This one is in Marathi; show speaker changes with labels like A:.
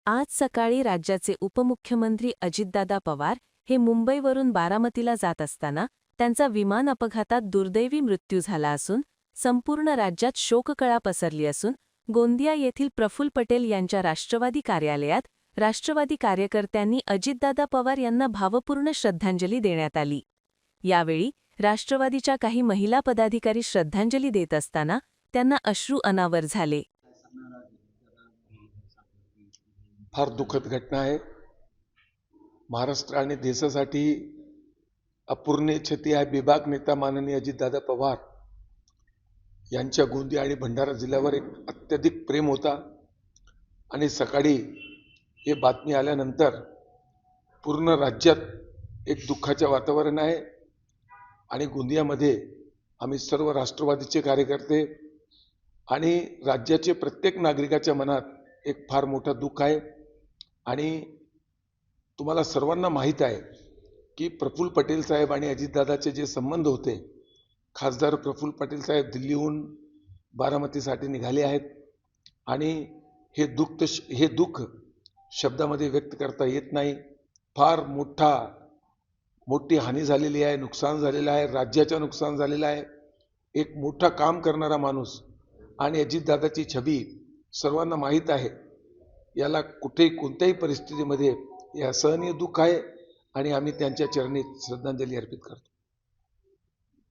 A: आज सकाळी राज्याचे उपमुख्यमंत्री अजितदादा पवार हे मुंबईवरून बारामतीला जात असताना त्यांचा विमान अपघातात दुर्दैवी मृत्यू झाला असून संपूर्ण राज्यात शोककळा पसरली असून गोंदिया येथील प्रफुल्ल पटेल यांच्या राष्ट्रवादी कार्यालयात राष्ट्रवादी कार्यकर्त्यांनी अजितदादा पवार यांना भावपूर्ण श्रद्धांजली देण्यात आली। यावेळी राष्ट्रवादीच्या काही महिला पदाधिकारी श्रद्धांजली देत असताना त्यांना अश्रू अनावर झाले।
B: फार दुःखद घटना आहे। महाराष्ट्र आणि देशासाठी अपूर्णीय क्षती आहे। विभाग नेता माननीय अजितदादा पवार यांच्या गोंदिया आणि भंडारा जिल्ह्यावर एक अत्यधिक प्रेम होता आणि सकाळी हे बातमी आल्यानंतर पूर्ण राज्यात एक दुःखाचे वातावरण आहे आणि गोंदियामध्ये आम्ही सर्व राष्ट्रवादीचे कार्यकर्ते आणि राज्याचे प्रत्येक नागरिकाच्या मनात एक फार मोठा दुःख आहे। आणि तुम्हाला सर्वांना माहीत आहे की प्रफुल्ल पटेल साहेब आणि अजितदादाचे जे संबंध होते, खासदार प्रफुल्ल पटेल साहेब दिल्लीहून बारामतीसाठी निघाले आहेत आणि हे दुःख शब्दामध्ये व्यक्त करता येत नाही। फार मोठी हानी झालेली आहे, नुकसान झालेलं आहे, राज्याचं नुकसान झालेलं आहे। एक मोठा काम करणारा माणूस आणि अजितदादाची छबी सर्वांना माहीत आहे। याला कुठेही कोणत्याही परिस्थितीमध्ये या सहनीय दुःख आहे आणि आम्ही त्यांच्या चरणी श्रद्धांजली अर्पित करतो।